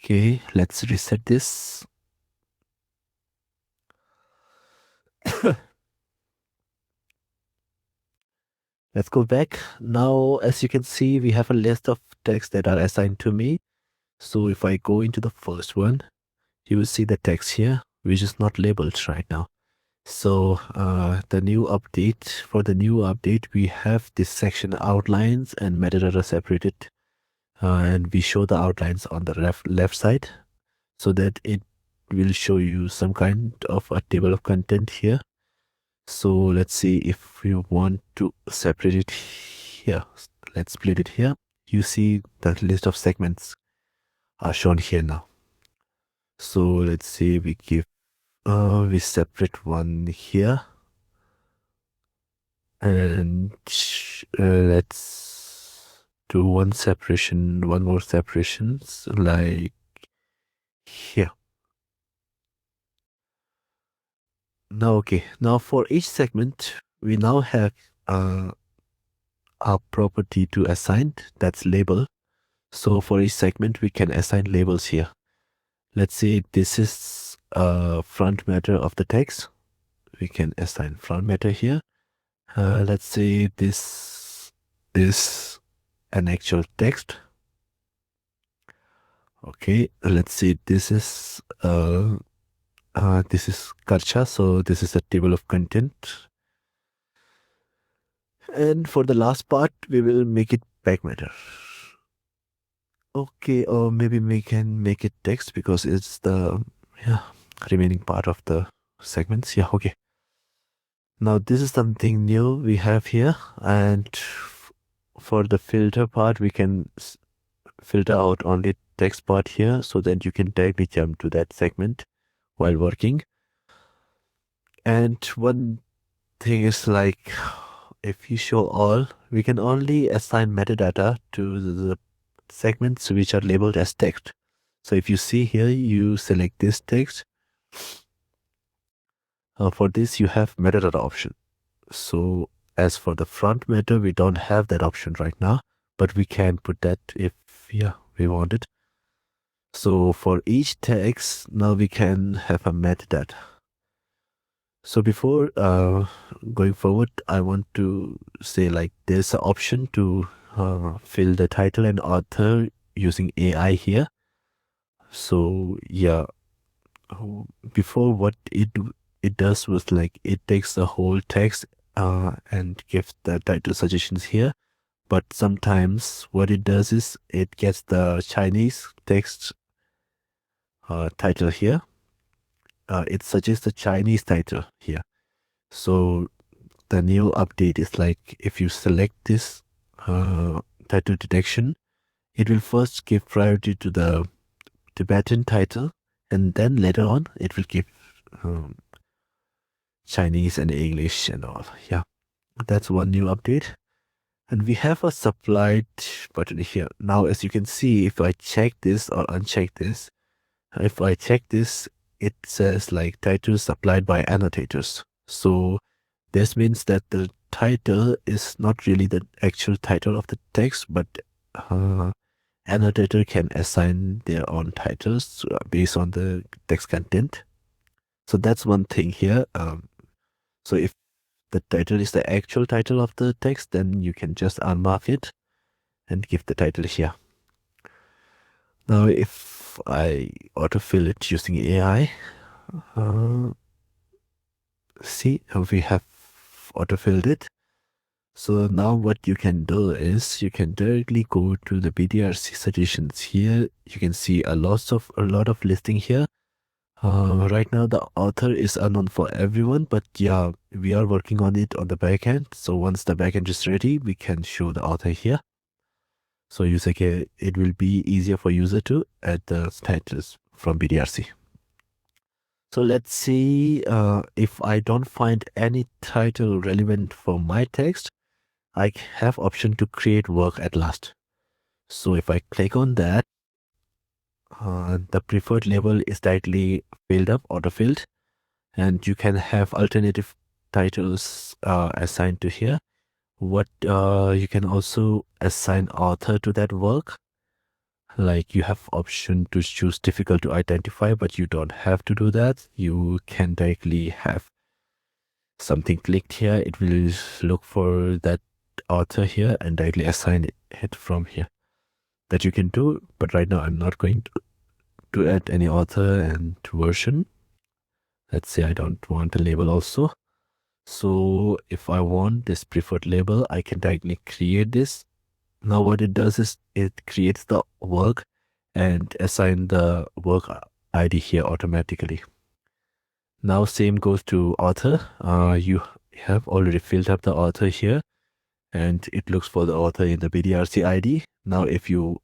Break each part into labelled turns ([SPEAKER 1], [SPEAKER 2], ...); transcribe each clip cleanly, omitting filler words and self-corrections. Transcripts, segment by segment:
[SPEAKER 1] Okay, let's reset this. Let's go back. Now, as you can see, we have a list of texts that are assigned to me. So if I go into the first one, you will see the text here, which is not labeled right now. So the new update, for the new update, we have this section outlines and metadata separated. And we show the outlines on the left side so that it will show you some kind of a table of content here. So let's see if we want to separate it here. Let's split it here. You see the list of segments are shown here now. So let's say we give we separate one here, and let's do one more separations like here. Now, okay, now for each segment, we now have a property to assign that's label. So for each segment, we can assign labels here. Let's say this is a front matter of the text. We can assign front matter here. Let's say this is an actual text. Okay, let's say this is Karcha, so this is a table of content. And for the last part, we will make it back matter. Okay, or maybe we can make it text because it's the remaining part of the segments. Yeah, okay. Now this is something new we have here, and for the filter part, we can filter out only text part here so that you can directly jump to that segment while working. And one thing is like, if you show all, we can only assign metadata to the segments which are labeled as text. So if you see here, you select this text. For this, you have metadata option. So as for the front matter, we don't have that option right now, but we can put that if we want it. So for each text, now we can have a metadata. So before going forward, I want to say like there's an option to fill the title and author using AI here. So yeah, before what it does was like it takes the whole text and gives the title suggestions here. But sometimes what it does is it gets the Chinese text title here. It suggests the Chinese title here. So the new update is like if you select this title detection, it will first give priority to the Tibetan title, and then later on it will give Chinese and English and all. Yeah, that's one new update. And we have a supplied button here. Now, as you can see, if I check this or uncheck this, if I check this, it says like titles supplied by annotators. So this means that the title is not really the actual title of the text, but annotator can assign their own titles based on the text content. So that's one thing here. So if the title is the actual title of the text, then you can just unmark it and give the title here. Now, if I autofill it using AI, see, we have autofilled it. So now what you can do is you can directly go to the BDRC suggestions here. You can see a lot of listing here. Right now the author is unknown for everyone, but yeah, we are working on it on the backend. So once the backend is ready, we can show the author here. So it will be easier for user to add the titles from BDRC. So let's see if I don't find any title relevant for my text, I have option to create work at last. So if I click on that, the preferred label is directly filled up, auto-filled, and you can have alternative titles assigned to here. What you can also assign author to that work. like you have option to choose difficult to identify, but you don't have to do that. You can directly have something clicked here. It will look for that author here and directly assign it from here. That you can do, but right now I'm not going to add any author and version. Let's say I don't want a label also. So if I want this preferred label, I can directly create this. Now what it does is it creates the work and assign the work ID here automatically. Now same goes to author. You have already filled up the author here and it looks for the author in the BDRC ID. Now if you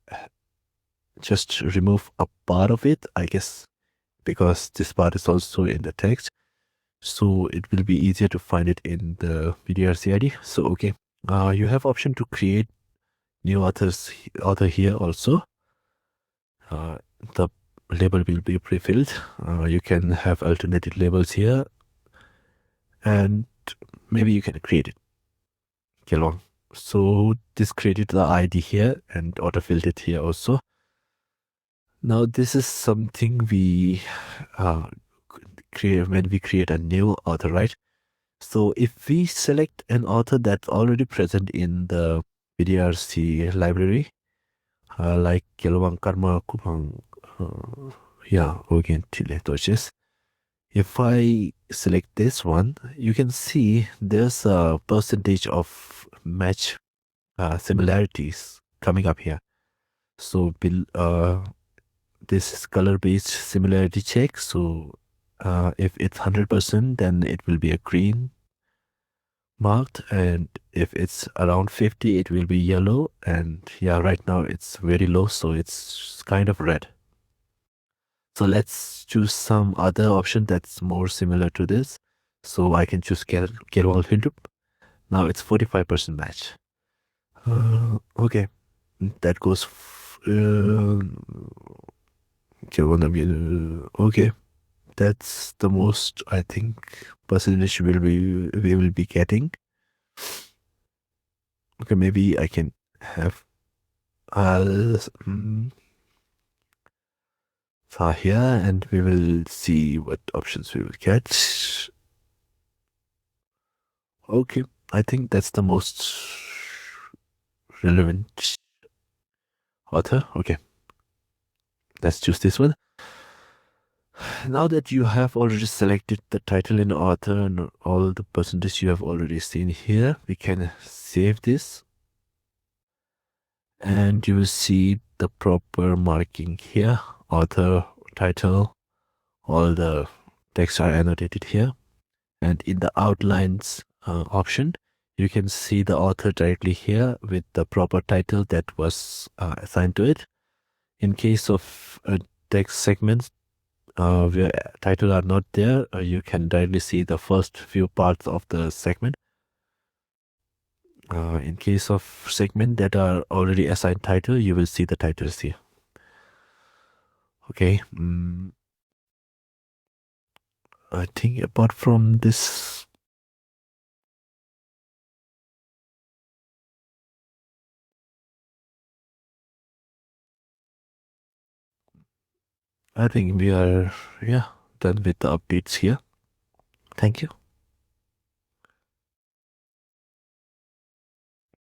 [SPEAKER 1] just remove a part of it, I guess, because this part is also in the text, so it will be easier to find it in the BDRC ID. So okay, you have option to create new author here also. The label will be pre-filled. You can have alternative labels here, and maybe you can create it. Okay, long. So this created the ID here and auto-filled it here also. Now this is something we create when we create a new author, right? So if we select an author that's already present in the BDRC library, like Kelwang Karma Kupang, yeah, again Chile Torches. If I select this one, you can see there's a percentage of match similarities coming up here. So this is color-based similarity check. So if it's 100%, then it will be a green marked, and if it's around 50, it will be yellow. And yeah, right now it's very low, so it's kind of red. So let's choose some other option that's more similar to this. So I can choose Gerwal Hindup. Now it's 45% match. Okay, that goes. Okay, that's the most I think percentage we will be getting. Okay, maybe I can have here, and we will see what options we will get. Okay, I think that's the most relevant author. Okay, let's choose this one. Now that you have already selected the title and author and all the percentage you have already seen here, we can save this. And you will see the proper marking here, author, title, all the text are annotated here. And in the outlines option, you can see the author directly here with the proper title that was assigned to it. In case of text segments where title are not there, you can directly see the first few parts of the segment. In case of segment that are already assigned title, you will see the titles here. Okay. I think apart from this, I think we are, yeah, done with the updates here. Thank you.